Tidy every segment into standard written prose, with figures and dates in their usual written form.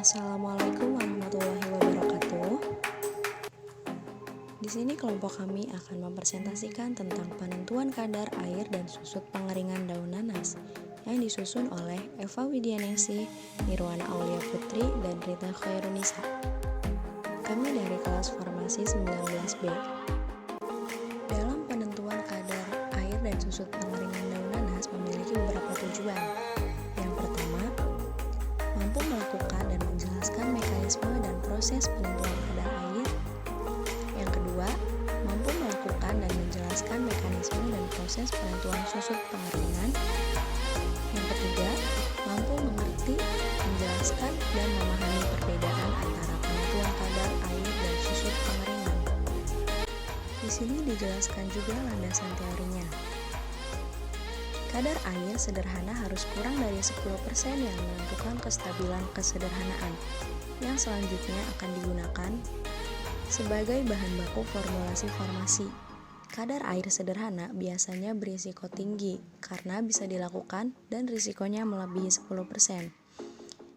Assalamualaikum warahmatullahi wabarakatuh. Di sini kelompok kami akan mempresentasikan tentang penentuan kadar air dan susut pengeringan daun nanas yang disusun oleh Eva Widianesi, Nirwana Aulia Putri, dan Rita Khairunisa. Kami dari kelas Farmasi 19B. Dalam penentuan kadar air dan susut pengeringan daun nanas memiliki beberapa tujuan. Yang pertama, mampu melakukan dan menjelaskan mekanisme dan proses penentuan kadar air. Yang kedua, mampu melakukan dan menjelaskan mekanisme dan proses penentuan susut pengeringan. Yang ketiga, mampu mengerti, menjelaskan, dan memahami perbedaan antara penentuan kadar air dan susut pengeringan. Di sini dijelaskan juga landasan teorinya. Kadar air sederhana harus kurang dari 10% yang menentukan kestabilan kesederhanaan, yang selanjutnya akan digunakan sebagai bahan baku formulasi farmasi. Kadar air sederhana biasanya berisiko tinggi karena bisa dilakukan dan risikonya melebihi 10%.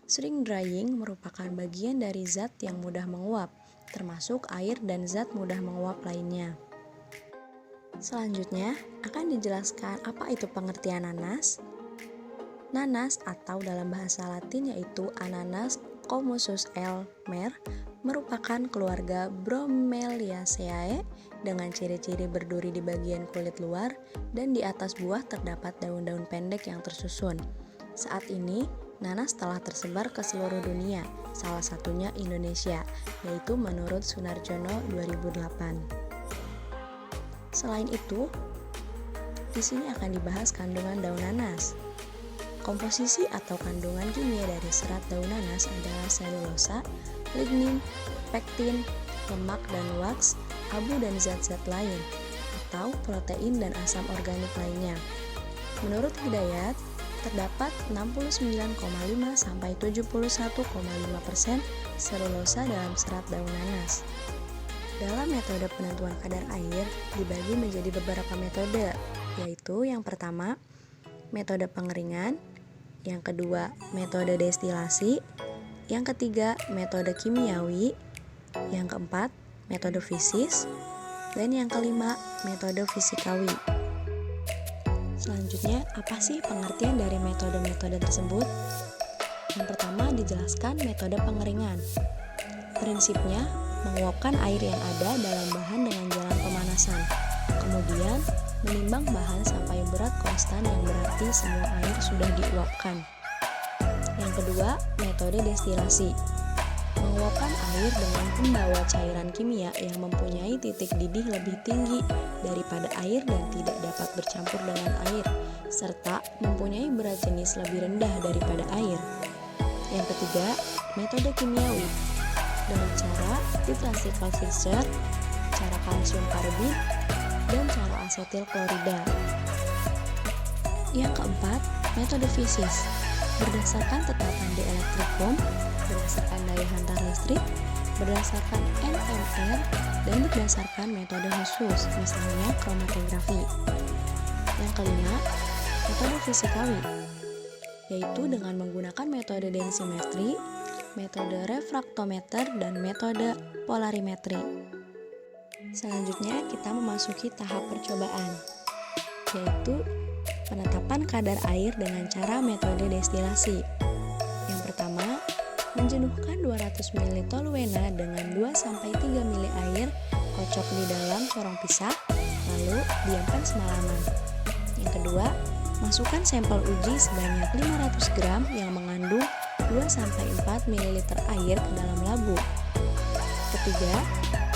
Shrink drying merupakan bagian dari zat yang mudah menguap, termasuk air dan zat mudah menguap lainnya. Selanjutnya akan dijelaskan apa itu pengertian nanas. Nanas atau dalam bahasa Latin yaitu Ananas commusus L. Mer merupakan keluarga Bromeliaceae dengan ciri-ciri berduri di bagian kulit luar dan di atas buah terdapat daun-daun pendek yang tersusun. Saat ini, nanas telah tersebar ke seluruh dunia, salah satunya Indonesia, yaitu menurut Sunarjono 2008. Selain itu, di sini akan dibahas kandungan daun nanas. Komposisi atau kandungan kimia dari serat daun nanas adalah selulosa, lignin, pektin, lemak dan wax, abu dan zat-zat lain, atau protein dan asam organik lainnya. Menurut Hidayat, terdapat 69,5-71,5% selulosa dalam serat daun nanas. Dalam metode penentuan kadar air dibagi menjadi beberapa metode, yaitu yang pertama, metode pengeringan, yang kedua, metode destilasi, yang ketiga, metode kimiawi, yang keempat, metode fisis, dan yang kelima, metode fisikawi. Selanjutnya, apa sih pengertian dari metode-metode tersebut? Yang pertama, dijelaskan metode pengeringan. Prinsipnya, menguapkan air yang ada dalam bahan dengan jalan pemanasan. Kemudian, menimbang bahan sampai berat konstan yang berarti semua air sudah diuapkan. Yang kedua, metode destilasi. Menguapkan air dengan pembawa cairan kimia yang mempunyai titik didih lebih tinggi daripada air dan tidak dapat bercampur dengan air, serta mempunyai berat jenis lebih rendah daripada air. Yang ketiga, metode kimiawi. Dengan cara tetracyclic fixture, cara kalsium karbid, dan cara asetil klorida. Yang keempat, metode fisis. Berdasarkan tetapan dielektrikum, berdasarkan daya hantar listrik, berdasarkan NMR, dan berdasarkan metode khusus, misalnya kromatografi. Yang kelima, metode fisikawi, yaitu dengan menggunakan metode densimetri, metode refraktometer, dan metode polarimetri. Selanjutnya kita memasuki tahap percobaan, yaitu penetapan kadar air dengan cara metode destilasi. Yang pertama, menjenuhkan 200 ml toluena dengan 2-3 ml air, kocok di dalam corong pisah, lalu diamkan semalaman. Yang kedua, masukkan sampel uji sebanyak 500 gram yang mengandung 2-4 ml air ke dalam labu. Ketiga,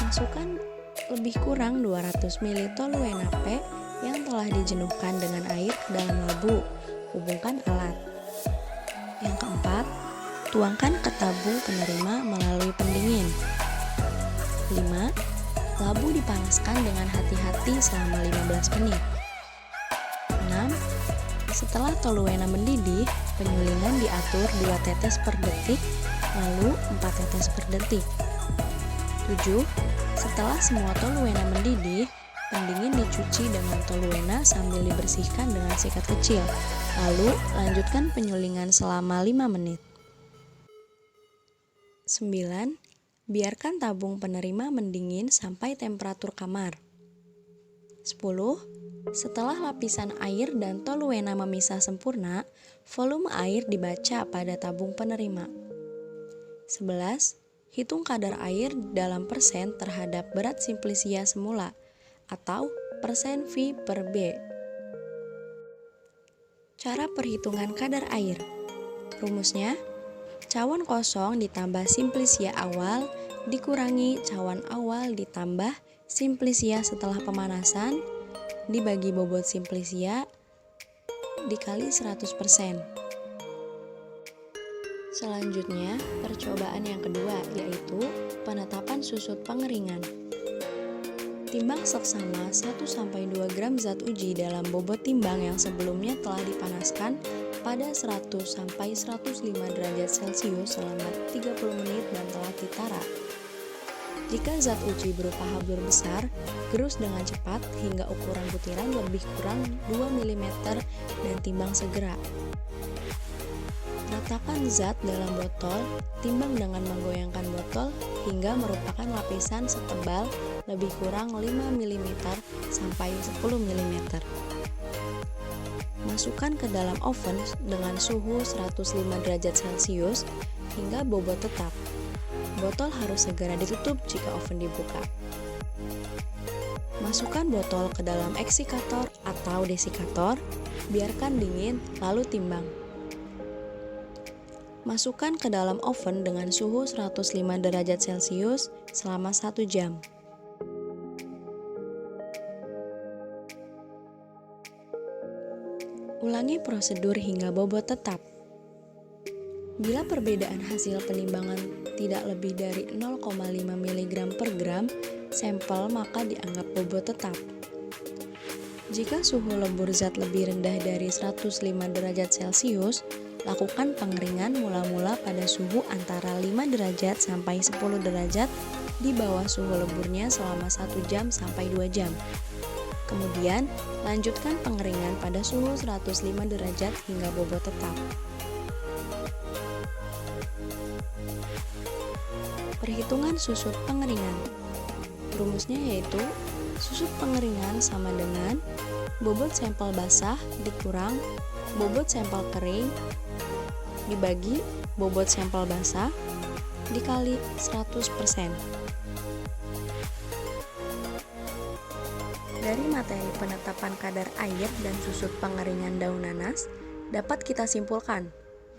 masukkan lebih kurang 200 ml toluena P yang telah dijenuhkan dengan air ke dalam labu. Hubungkan alat. Yang keempat, tuangkan ke tabung penerima melalui pendingin. 5. Labu dipanaskan dengan hati-hati selama 15 menit. 6. Setelah toluena mendidih, penyulingan diatur 2 tetes per detik, lalu 4 tetes per detik. 7. Setelah semua toluena mendidih, pendingin dicuci dengan toluena sambil dibersihkan dengan sikat kecil. Lalu, lanjutkan penyulingan selama 5 menit. 9. Biarkan tabung penerima mendingin sampai temperatur kamar. 10. Setelah lapisan air dan toluena memisah sempurna, volume air dibaca pada tabung penerima. 11. Hitung kadar air dalam persen terhadap berat simplisia semula atau persen V per B. Cara perhitungan kadar air. Rumusnya, cawan kosong ditambah simplisia awal dikurangi cawan awal ditambah simplisia setelah pemanasan dibagi bobot simplisia dikali 100%. Selanjutnya, percobaan yang kedua yaitu penetapan susut pengeringan. Timbang seksama 1-2 gram zat uji dalam bobot timbang yang sebelumnya telah dipanaskan pada 100-105 derajat Celcius selama 30 menit dan telah ditara. Jika zat uji berupa habur besar, gerus dengan cepat hingga ukuran butiran lebih kurang 2 mm dan timbang segera. Ratakan zat dalam botol, timbang dengan menggoyangkan botol hingga merupakan lapisan setebal lebih kurang 5 mm sampai 10 mm. Masukkan ke dalam oven dengan suhu 105 derajat Celcius hingga bobot tetap. Botol harus segera ditutup jika oven dibuka. Masukkan botol ke dalam eksikator atau desikator, biarkan dingin lalu timbang. Masukkan ke dalam oven dengan suhu 105 derajat Celcius selama 1 jam. Ulangi prosedur hingga bobot tetap. Bila perbedaan hasil penimbangan tidak lebih dari 0,5 mg per gram sampel maka dianggap bobot tetap. Jika suhu lebur zat lebih rendah dari 105 derajat Celcius, lakukan pengeringan mula-mula pada suhu antara 5 derajat sampai 10 derajat di bawah suhu leburnya selama 1 jam sampai 2 jam. Kemudian, lanjutkan pengeringan pada suhu 105 derajat hingga bobot tetap. Perhitungan susut pengeringan. Rumusnya yaitu susut pengeringan sama dengan bobot sampel basah dikurang bobot sampel kering dibagi bobot sampel basah dikali 100%. Dari materi penetapan kadar air dan susut pengeringan daun nanas, dapat kita simpulkan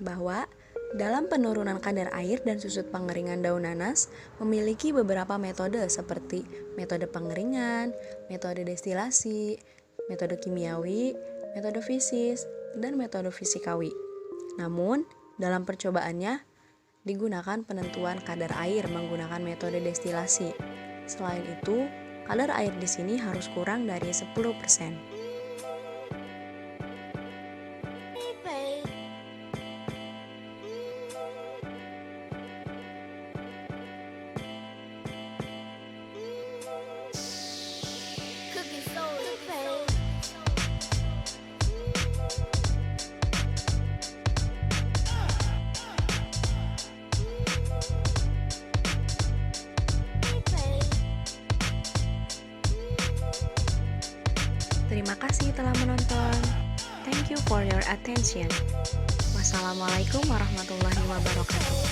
bahwa dalam penurunan kadar air dan susut pengeringan daun nanas memiliki beberapa metode seperti metode pengeringan, metode destilasi, metode kimiawi, metode fisis, dan metode fisikawi. Namun, dalam percobaannya digunakan penentuan kadar air menggunakan metode destilasi. Selain itu, kadar air di sini harus kurang dari 10%. Terima kasih telah menonton. Thank you for your attention. Wassalamualaikum warahmatullahi wabarakatuh.